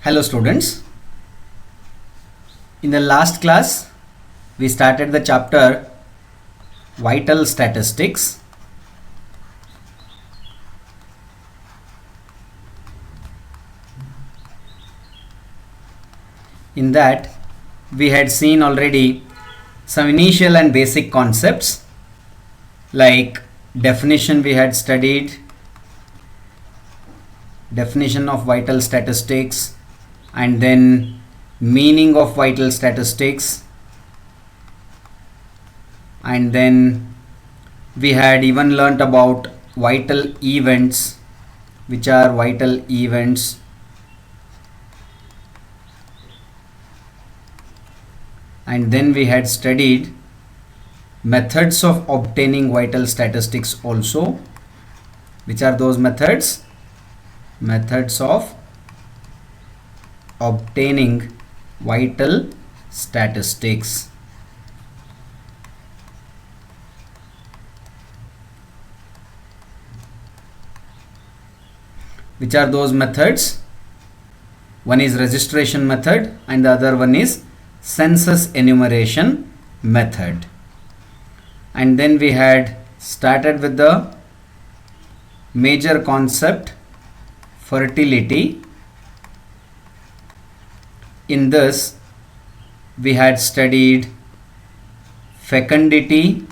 Hello students, in the last class we started the chapter Vital Statistics. In that we had seen already some initial and basic concepts like definition. We had studied definition of vital statistics and then meaning of vital statistics, and then we had even learnt about vital events, which are vital events, and then we had studied methods of obtaining vital statistics also. Which are those methods? Methods of obtaining vital statistics. Which are those methods? One is registration method and the other one is census enumeration method. And then we had started with the major concept, fertility. In this we had studied fecundity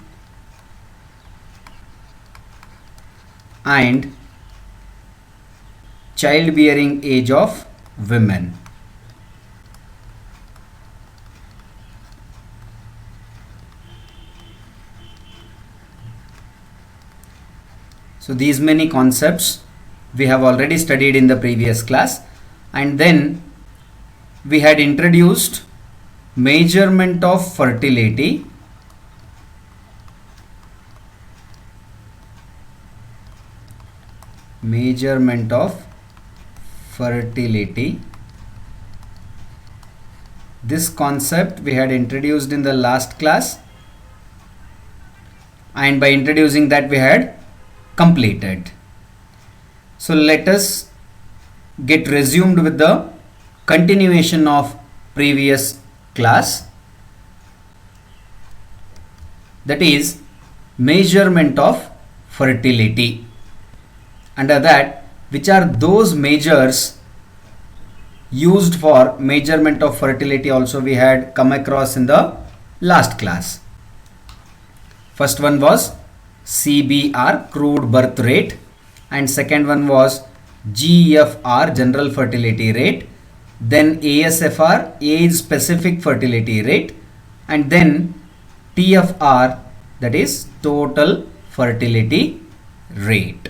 and childbearing age of women. So these many concepts we have already studied in the previous class, and then we had introduced measurement of fertility, measurement of fertility. This concept we had introduced in the last class, and by introducing that we had completed. So let us get resumed with the continuation of previous class, that is measurement of fertility. Under that, which are those measures used for measurement of fertility also we had come across in the last class. First one was CBR, crude birth rate, and second one was GFR, general fertility rate, then ASFR, age specific fertility rate, and then TFR, that is total fertility rate.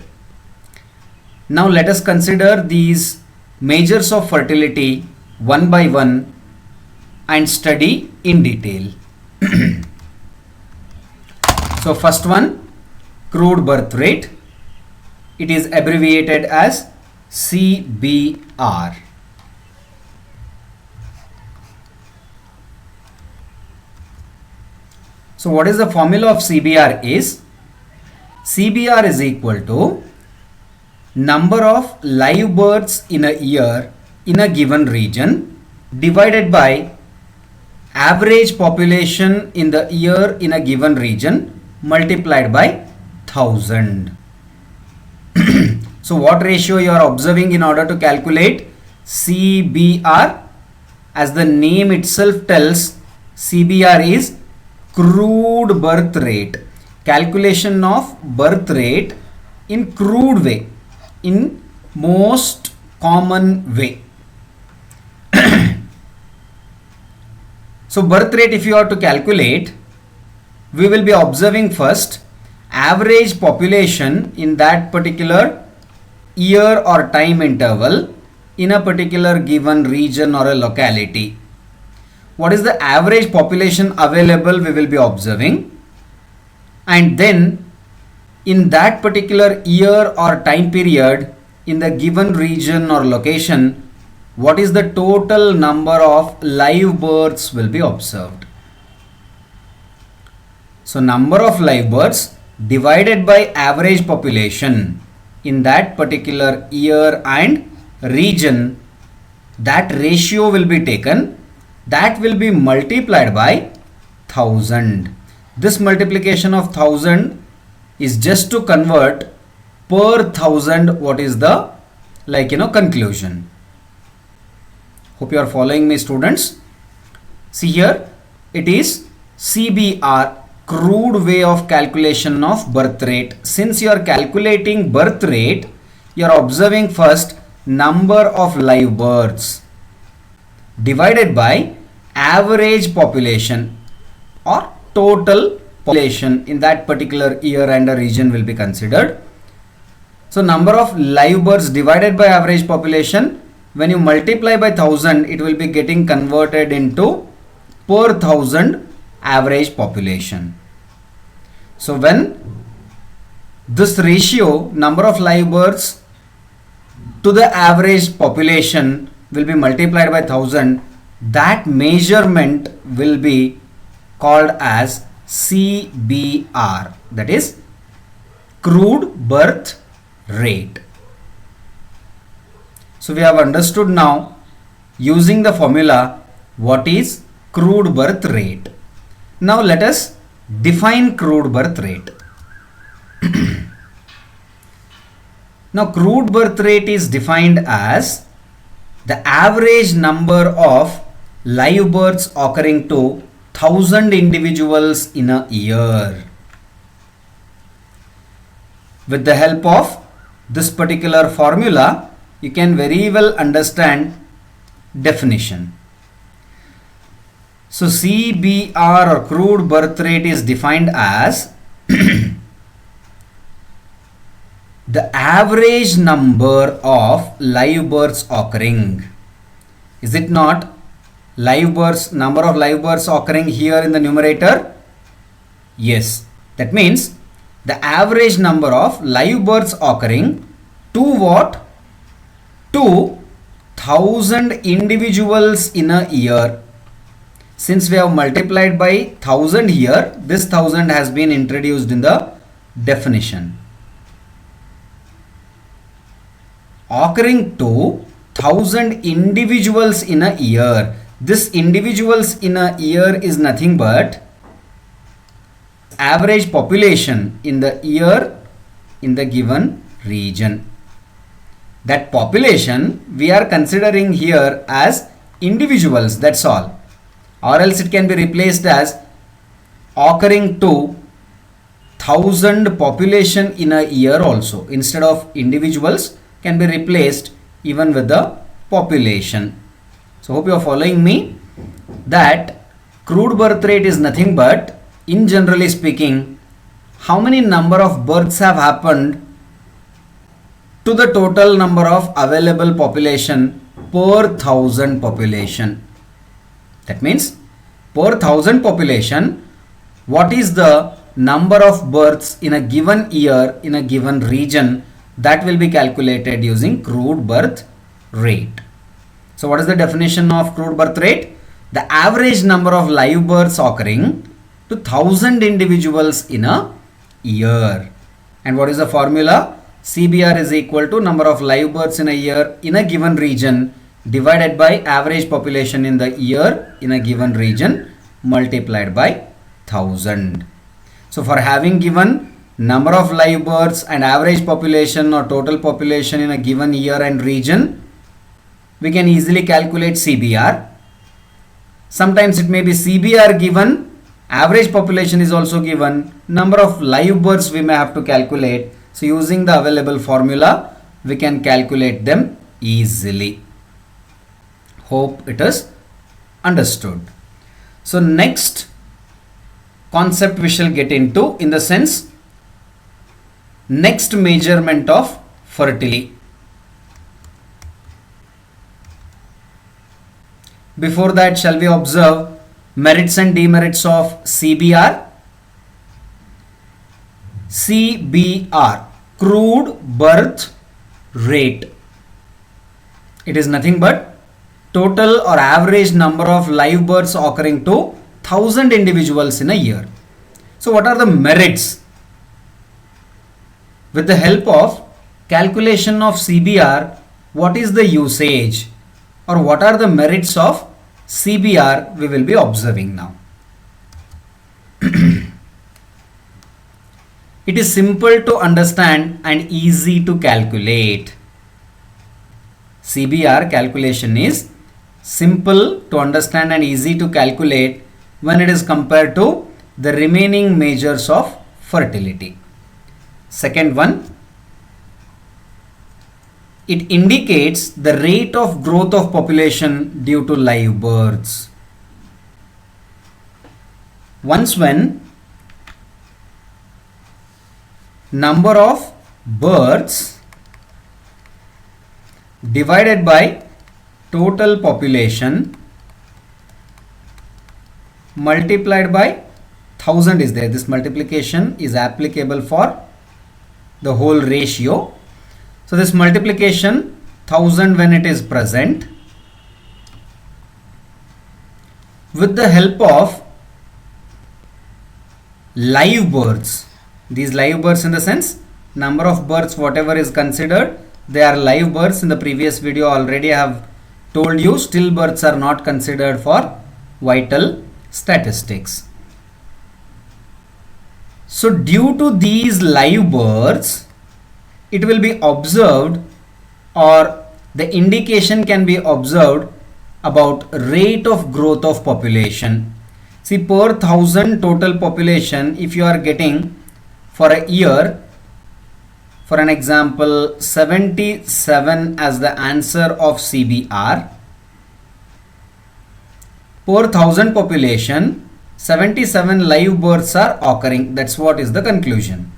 Now let us consider these measures of fertility one by one and study in detail. So first one, crude birth rate. It is abbreviated as CBR. So what is the formula of CBR is? CBR is equal to number of live births in a year in a given region divided by average population in the year in a given region multiplied by 1000. So what ratio you are observing in order to calculate CBR? As the name itself tells, CBR is crude birth rate. Calculation of birth rate in crude way, in most common way. So birth rate, if you are to calculate, we will be observing first average population in that particular year or time interval in a particular given region or a locality. What is the average population available we will be observing, and then in that particular year or time period in the given region or location, what is the total number of live births will be observed. So number of live births divided by average population in that particular year and region that ratio will be taken, that will be multiplied by 1000. This multiplication of 1000 is just to convert per 1000 what is the conclusion. Hope you are following me, students. See here, it is CBR, crude way of calculation of birth rate. Since you are calculating birth rate, you are observing first number of live births divided by average population or total population in that particular year and a region will be considered. So number of live births divided by average population, when you multiply by 1000, it will be getting converted into per 1000 average population. So when this ratio, number of live births to the average population, will be multiplied by 1000, that measurement will be called as CBR, that is crude birth rate. So we have understood now using the formula what is crude birth rate. Now let us define crude birth rate. Now crude birth rate is defined as the average number of live births occurring to 1000 individuals in a year. With the help of this particular formula, you can very well understand definition. So CBR or crude birth rate is defined as the average number of live births occurring. Is it not live births, number of live births occurring here in the numerator? Yes. That means the average number of live births occurring to what? To 1000 individuals in a year. Since we have multiplied by 1000 here, this 1000 has been introduced in the definition. Occurring to 1000 individuals in a year. This individuals in a year is nothing but average population in the year in the given region. That population we are considering here as individuals, that's all. Or else it can be replaced as occurring to 1000 population in a year also. Instead of individuals, can be replaced even with the population. So hope you are following me that crude birth rate is nothing but, in generally speaking, how many number of births have happened to the total number of available population per 1000 population. That means per 1000 population, what is the number of births in a given year in a given region, that will be calculated using crude birth rate. So what is the definition of crude birth rate? The average number of live births occurring to 1000 individuals in a year. And what is the formula? CBR is equal to number of live births in a year in a given region divided by average population in the year in a given region multiplied by 1000. So for having given number of live births and average population or total population in a given year and region, we can easily calculate CBR. Sometimes it may be CBR given, average population is also given, number of live births we may have to calculate. So using the available formula, we can calculate them easily. Hope it is understood. So next concept we shall get into, in the sense next measurement of fertility. Before that, shall we observe merits and demerits of CBR? CBR, crude birth rate. It is nothing but total or average number of live births occurring to 1000 individuals in a year. So what are the merits? With the help of calculation of CBR, what is the usage? or what are the merits of CBR we will be observing now. It is simple to understand and easy to calculate. CBR calculation is simple to understand and easy to calculate when it is compared to the remaining measures of fertility. Second one, it indicates the rate of growth of population due to live births. Once when number of births divided by total population multiplied by 1000 is there. This multiplication is applicable for the whole ratio. So this multiplication 1000 when it is present, with the help of live births. These live births in the sense number of births whatever is considered, they are live births. In the previous video already I have told you stillbirths are not considered for vital statistics. So due to these live births, it will be observed, or the indication can be observed about rate of growth of population. See, per 1000 total population, if you are getting for a year, for an example 77 as the answer of CBR, per 1000 population 77 live births are occurring. That's what is the conclusion.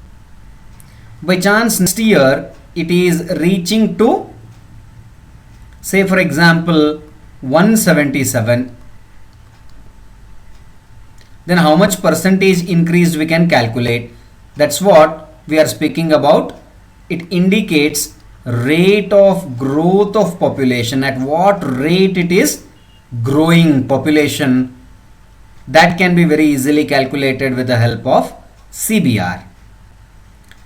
By chance next year it is reaching to, say for example 177, then how much percentage increased we can calculate. That's what we are speaking about. It indicates rate of growth of population, at what rate it is growing population. That can be very easily calculated with the help of CBR.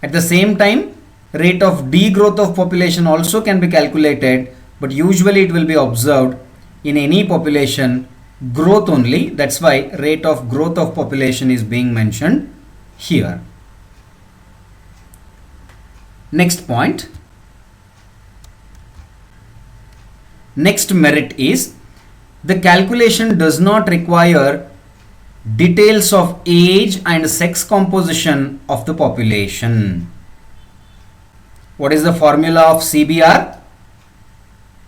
At the same time, rate of degrowth of population also can be calculated, but usually it will be observed in any population growth only. That's why rate of growth of population is being mentioned here. Next point. Next merit is the calculation does not require details of age and sex composition of the population. What is the formula of CBR?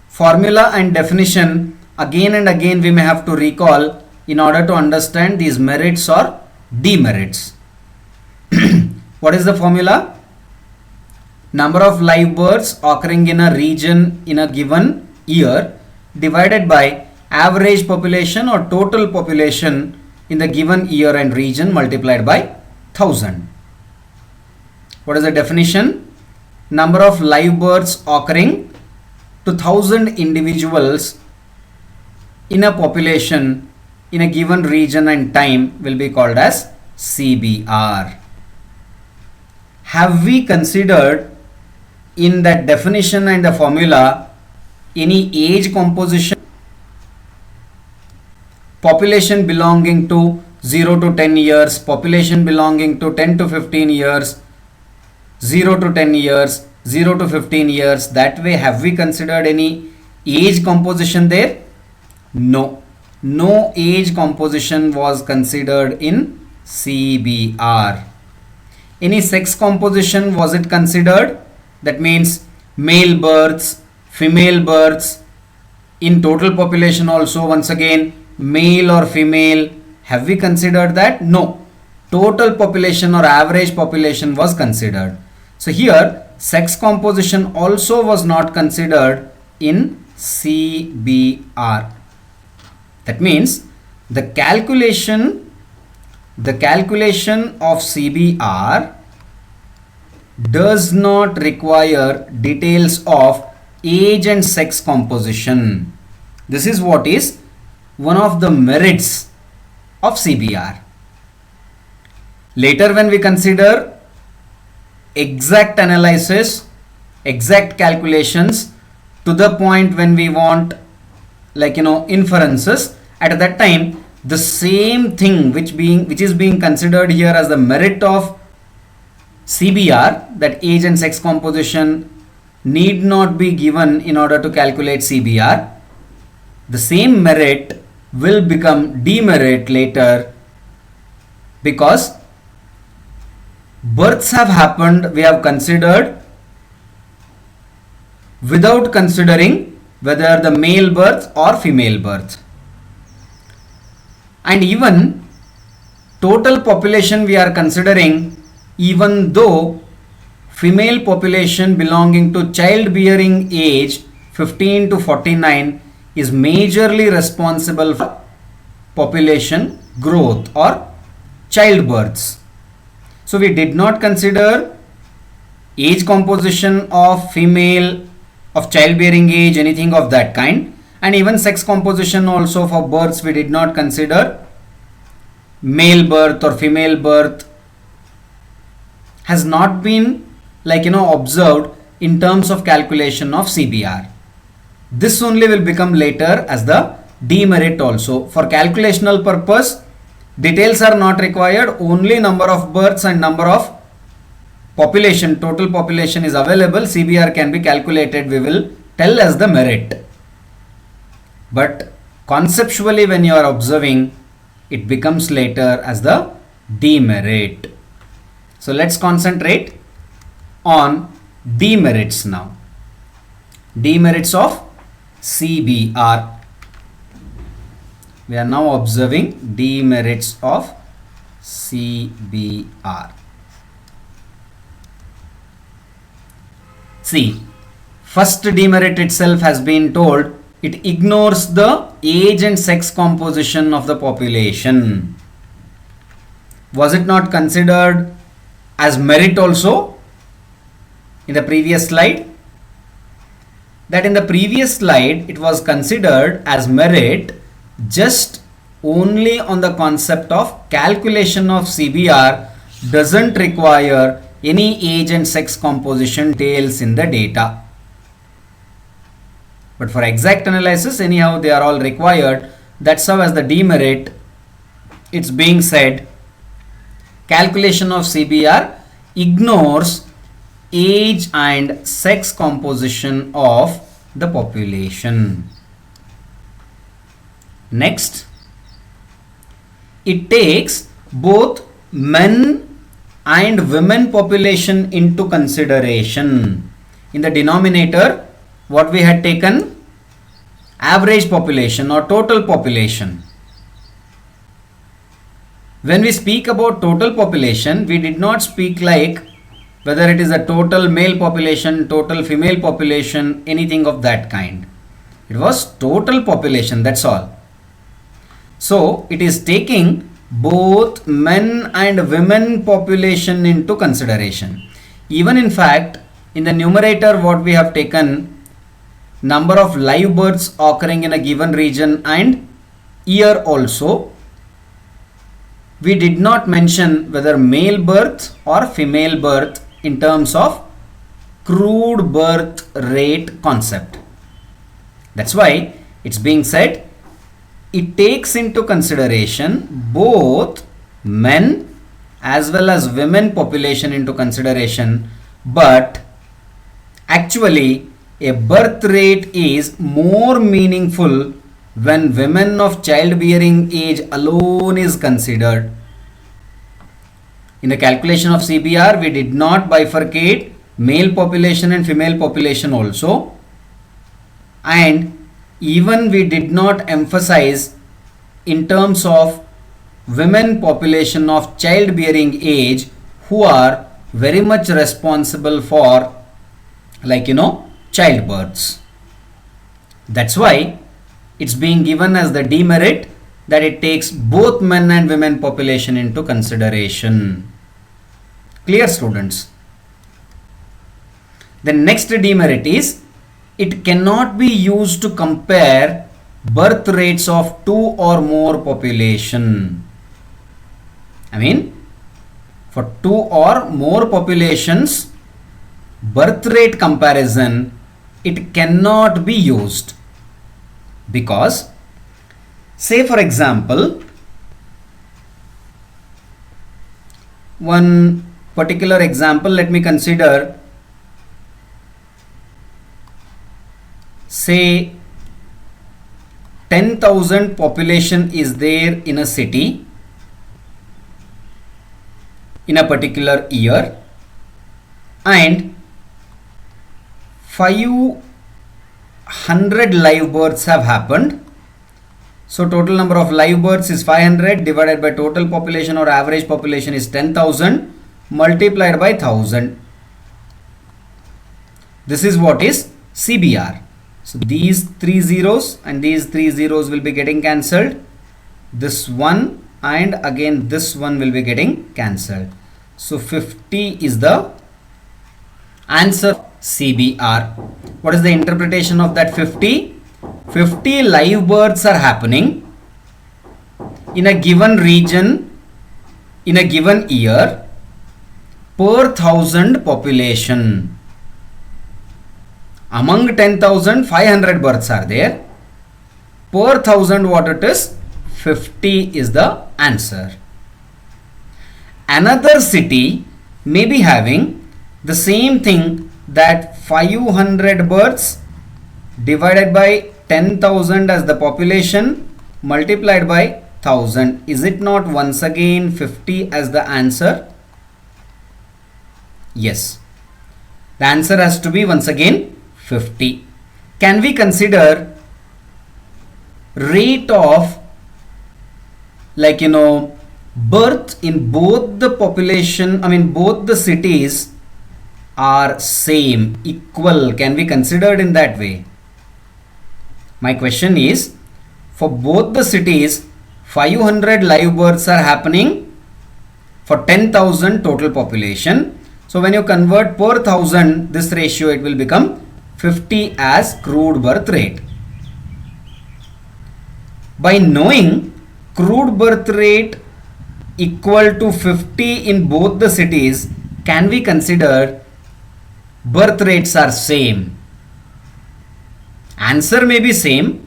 Formula and definition again and again we may have to recall in order to understand these merits or demerits. What is the formula? Number of live births occurring in a region in a given year divided by average population or total population in the given year and region multiplied by 1000. What is the definition? Number of live births occurring to 1000 individuals in a population in a given region and time will be called as CBR. Have we considered in that definition and the formula any age composition? Population belonging to 0 to 10 years, population belonging to 10 to 15 years, 0 to 10 years, 0 to 15 years. That way, have we considered any age composition there? No. No age composition was considered in CBR. Any sex composition was it considered? That means male births, female births. In total population also, once again, male or female, have we considered that? No. Total population or average population was considered. So here sex composition also was not considered in CBR. That means the calculation of CBR does not require details of age and sex composition. This is what is one of the merits of CBR. Later when we consider exact analysis, exact calculations, to the point when we want inferences. At that time, the same thing which is being considered here as the merit of CBR, that age and sex composition need not be given in order to calculate CBR. The same merit will become demerit later, because births have happened, we have considered without considering whether the male birth or female birth. And even total population we are considering, even though female population belonging to childbearing age 15 to 49 is majorly responsible for population growth or childbirths. So we did not consider age composition of female, of childbearing age, anything of that kind. And even sex composition also for births we did not consider. Male birth or female birth has not been observed in terms of calculation of CBR. This only will become later as the demerit also. For calculational purpose, details are not required, only number of births and number of population, total population is available, CBR can be calculated, we will tell as the merit. But conceptually when you are observing, it becomes later as the demerit. So let's concentrate on demerits now. Demerits of CBR. We are now observing demerits of CBR. See, first demerit itself has been told, it ignores the age and sex composition of the population. Was it not considered as merit also in the previous slide? That in the previous slide it was considered as merit just only on the concept of calculation of CBR doesn't require any age and sex composition details in the data. But for exact analysis, anyhow, they are all required. That's how as the demerit, it's being said, calculation of CBR ignores age and sex composition of the population. Next, it takes both men and women population into consideration. In the denominator, what we had taken? Average population or total population. When we speak about total population, we did not speak like whether it is a total male population, total female population, anything of that kind. It was total population, that's all. So it is taking both men and women population into consideration. Even in fact, in the numerator what we have taken, number of live births occurring in a given region and year also, we did not mention whether male birth or female birth in terms of crude birth rate concept. That's why it's being said it takes into consideration both men as well as women population into consideration, but actually a birth rate is more meaningful when women of childbearing age alone is considered. In the calculation of CBR, we did not bifurcate male population and female population also, and even we did not emphasize in terms of women population of childbearing age who are very much responsible for childbirths. That's why it's being given as the demerit, that it takes both men and women population into consideration. Clear, students? The next demerit is it cannot be used to compare birth rates of two or more population. I mean, for two or more populations, birth rate comparison, it cannot be used. Because say for example, one particular example, let me consider, say 10,000 population is there in a city in a particular year, and 500 live births have happened. So total number of live births is 500 divided by total population or average population is 10,000 multiplied by 1000. This is what is CBR. So these three zeros and these three zeros will be getting cancelled. This one and again this one will be getting cancelled. So 50 is the answer CBR. What is the interpretation of that 50? 50 live births are happening in a given region in a given year per 1000 population. Among 10,000, 500 births are there. Per 1000 what it is? 50 is the answer. Another city may be having the same thing, that 500 births divided by 10,000 as the population multiplied by 1000. Is it not once again 50 as the answer? Yes. The answer has to be once again 50. Can we consider rate of, like, birth in both the population, both the cities are same, equal? Can we consider it in that way? My question is, for both the cities 500 live births are happening for 10,000 total population. So when you convert per 1000, this ratio, it will become 50 as crude birth rate. By knowing crude birth rate equal to 50 in both the cities, can we consider birth rates are same? Answer may be same,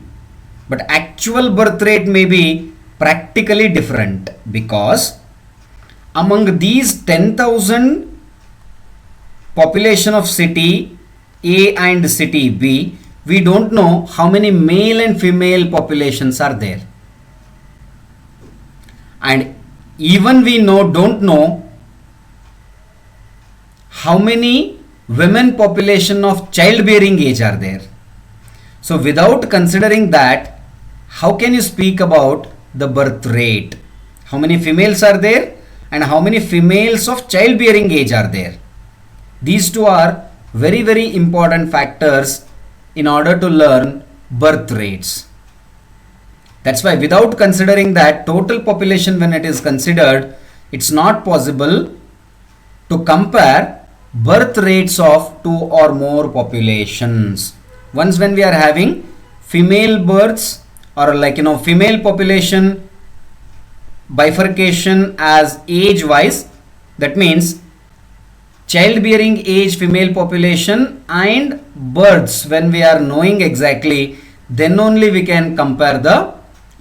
but actual birth rate may be practically different, because among these 10,000 population of city A and city B, we don't know how many male and female populations are there, and even we don't know how many women population of childbearing age are there. So without considering that, how can you speak about the birth rate? How many females are there and how many females of childbearing age are there? These two are very, very important factors in order to learn birth rates. That's why without considering that total population, when it is considered, it's not possible to compare birth rates of two or more populations. Once when we are having female births, or female population bifurcation as age wise, that means childbearing age female population and births, when we are knowing exactly, then only we can compare the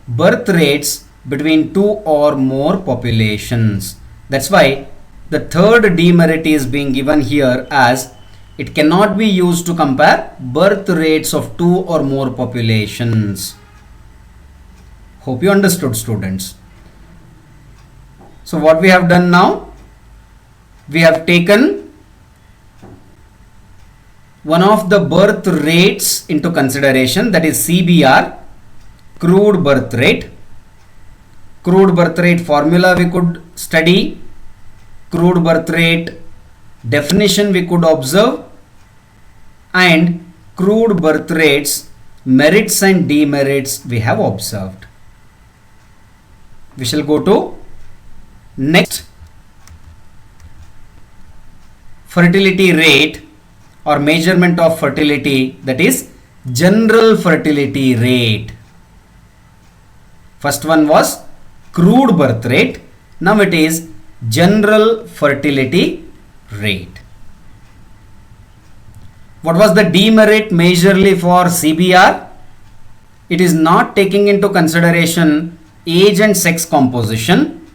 birth rates between two or more populations. That's why the third demerit is being given here, as it cannot be used to compare birth rates of two or more populations. Hope you understood, students. So what we have done now, we have taken one of the birth rates into consideration, that is CBR, crude birth rate. Crude birth rate formula we could study, crude birth rate definition we could observe, and crude birth rates merits and demerits we have observed. We shall go to next, fertility rate or measurement of fertility, that is general fertility rate. First one was crude birth rate, now it is general fertility rate. What was the demerit majorly for CBR? It is not taking into consideration age and sex composition,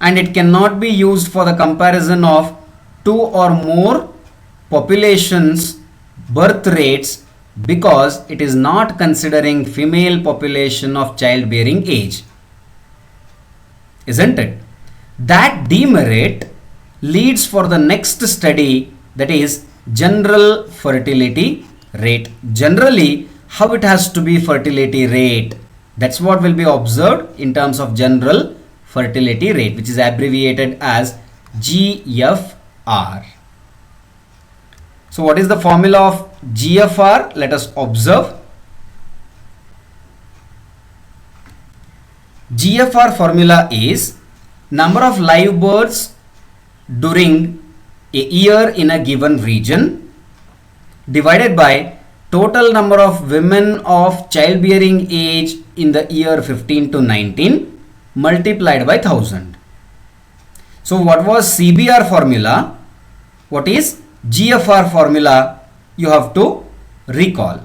and it cannot be used for the comparison of two or more populations birth rates, because it is not considering female population of childbearing age, isn't it? That demerit leads for the next study, that is general fertility rate. Generally, how it has to be fertility rate, that's what will be observed in terms of general fertility rate, which is abbreviated as GFR. So what is the formula of GFR? Let us observe. GFR formula is number of live births during a year in a given region divided by total number of women of childbearing age in the year 15 to 19 multiplied by 1000. So what was CBR formula? What is GFR formula? You have to recall.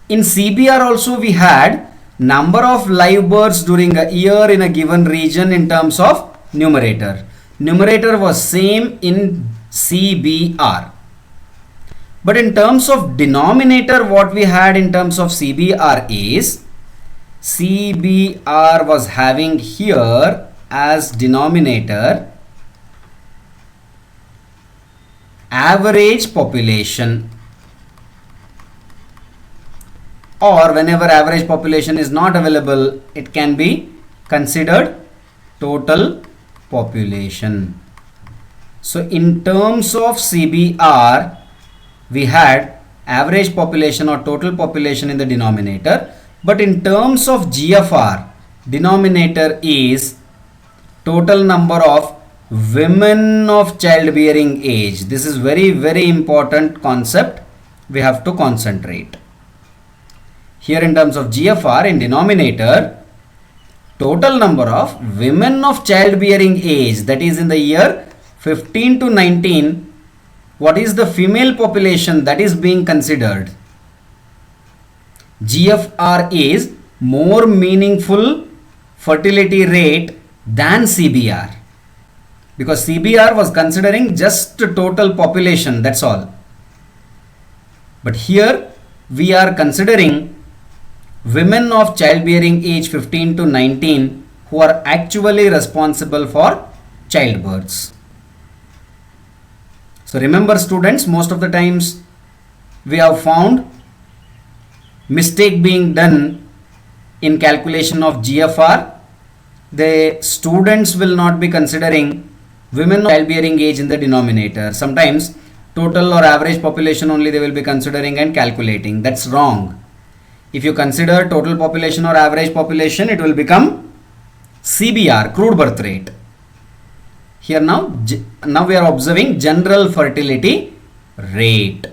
In CBR also we had number of live births during a year in a given region in terms of numerator. Numerator was same in CBR. But in terms of denominator, what we had in terms of CBR is, CBR was having here as denominator average population, or whenever average population is not available, it can be considered total population. So in terms of CBR, we had average population or total population in the denominator, but in terms of GFR, denominator is total number of women of childbearing age. This is very important concept, we have to concentrate. Here in terms of GFR, in denominator, total number of women of childbearing age, that is in the year 15 to 19, what is the female population that is being considered? GFR is more meaningful fertility rate than CBR, because CBR was considering just total population, that's all. But here we are considering women of childbearing age 15 to 19 who are actually responsible for childbirths. So remember students, most of the times we have found mistake being done in calculation of GFR. The students will not be considering women of childbearing age in the denominator. Sometimes total or average population only they will be considering and calculating. That's wrong. If you consider total population or average population, it will become CBR, crude birth rate. Here now we are observing general fertility rate.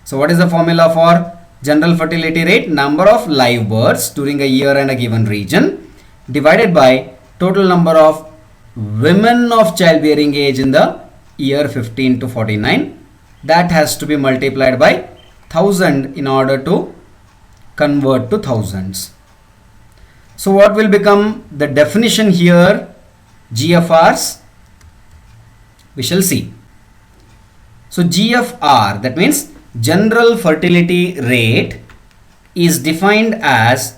So what is the formula for general fertility rate? Number of live births during a year and a given region divided by total number of women of childbearing age in the year 15 to 49. That has to be multiplied by 1000 in order to convert to thousands. So what will become the definition here? GFRs, we shall see. So GFR, that means general fertility rate, is defined as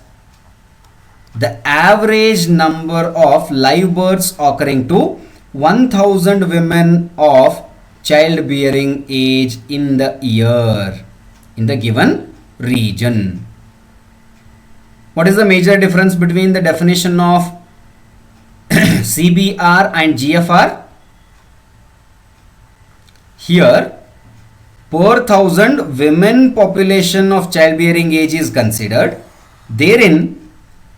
the average number of live births occurring to 1000 women of childbearing age in the year in the given region. What is the major difference between the definition of CBR and GFR? Here, per thousand women population of childbearing age is considered. Therein,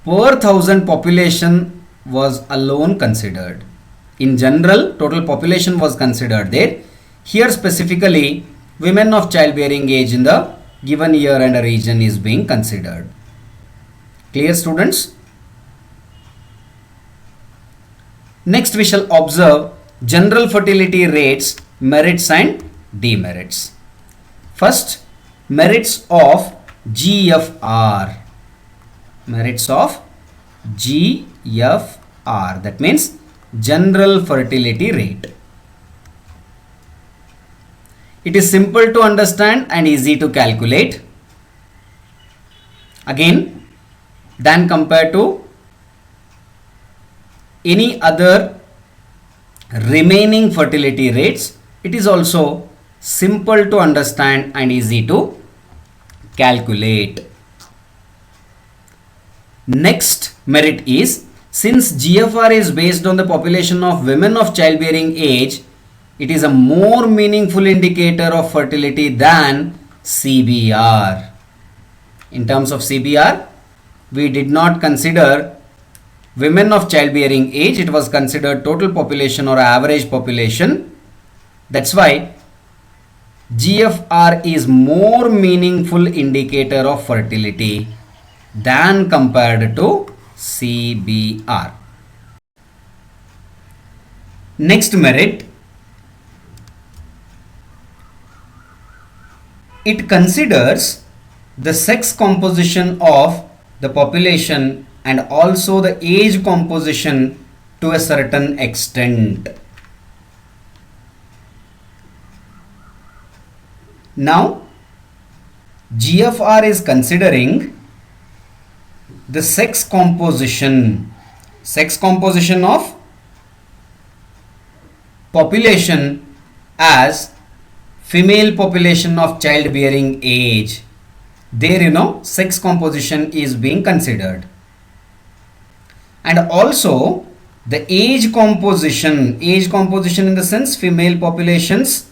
per thousand population was alone considered. In general, total population was considered there. Here specifically, women of childbearing age in the given year and a region is being considered. Clear, students? Next we shall observe general fertility rates, merits and demerits. First, merits of GFR. Merits of GFR, that means general fertility rate. It is simple to understand and easy to calculate. Again, than compared to any other remaining fertility rates, it is also simple to understand and easy to calculate. Next merit is, since GFR is based on the population of women of childbearing age, it is a more meaningful indicator of fertility than CBR. In terms of CBR, we did not consider women of childbearing age, it was considered total population or average population. That's why GFR is more meaningful indicator of fertility than compared to CBR. Next merit, it considers the sex composition of the population and also the age composition to a certain extent. Now, GFR is considering the sex composition of population as female population of childbearing age. There, sex composition is being considered. And also the age composition in the sense female populations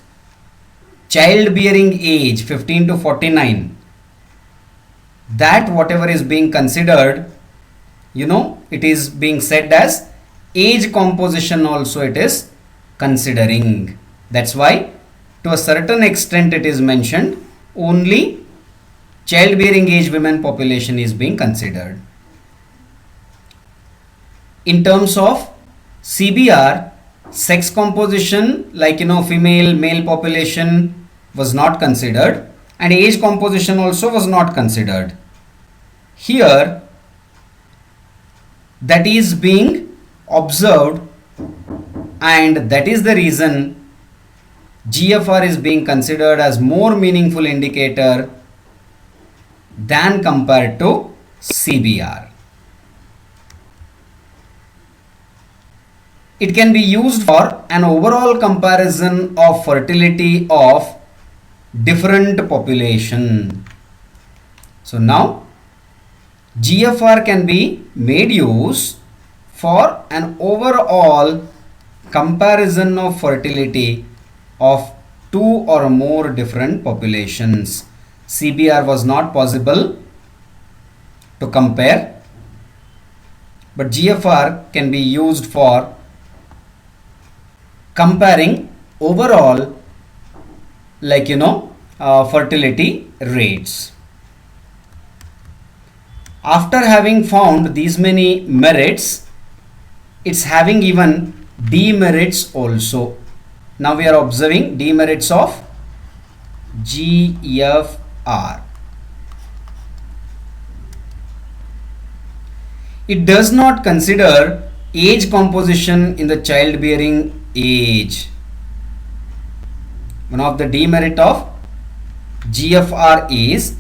childbearing age 15 to 49, that whatever is being considered, it is being said as age composition also it is considering. That's why to a certain extent it is mentioned only childbearing age women population is being considered. In terms of CBR, sex composition like female male population was not considered and age composition also was not considered. Here that is being observed, and that is the reason GFR is being considered as more meaningful indicator than compared to CBR. It can be used for an overall comparison of fertility of different population. So now GFR can be made use for an overall comparison of fertility of two or more different populations. CBR was not possible to compare, but GFR can be used for comparing overall fertility rates. After having found these many merits, it's having even demerits also. Now we are observing demerits of GFR. It does not consider age composition in the childbearing age. One of the demerit of GFR is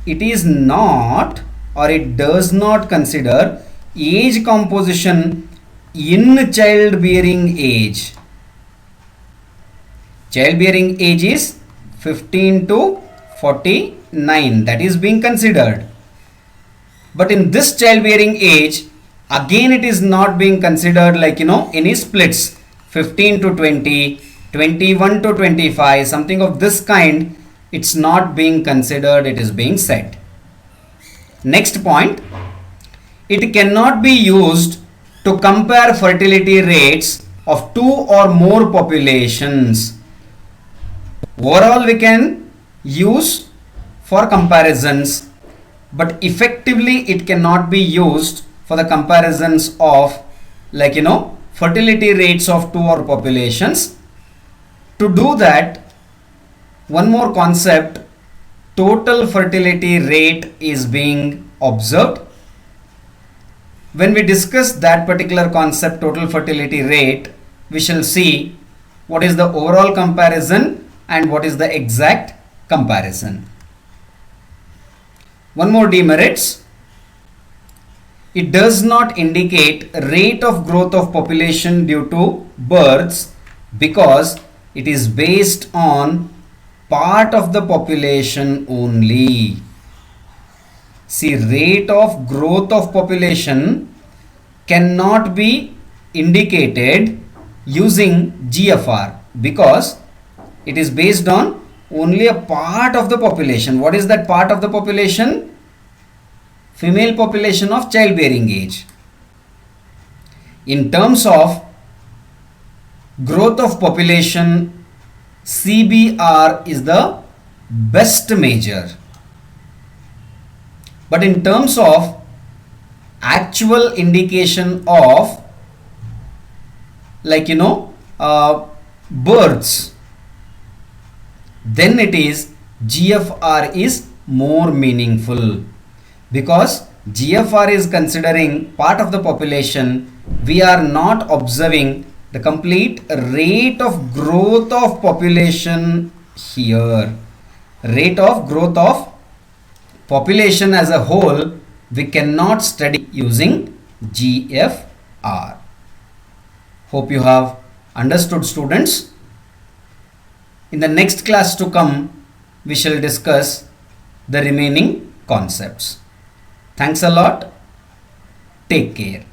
it is not, or it does not consider age composition in childbearing age. Childbearing age is 15 to 49, that is being considered. But in this childbearing age, again it is not being considered any splits, 15 to 20, 21 to 25, something of this kind. It's not being considered, it is being said. Next point, it cannot be used to compare fertility rates of two or more populations. Overall we can use for comparisons, but effectively it cannot be used for the comparisons of fertility rates of two or populations. To do that, one more concept total fertility rate is being observed. When we discuss that particular concept, total fertility rate, we shall see what is the overall comparison and what is the exact comparison. One more demerits. It does not indicate rate of growth of population due to births because it is based on part of the population only. See, rate of growth of population cannot be indicated using GFR because it is based on only a part of the population. What is that part of the population? Female population of childbearing age. In terms of growth of population, CBR is the best measure. But in terms of actual indication of births, then it is GFR is more meaningful because GFR is considering part of the population. We are not observing the complete rate of growth of population here. Rate of growth of population as a whole we cannot study using GFR. Hope you have understood, students. In the next class to come, we shall discuss the remaining concepts. Thanks a lot. Take care.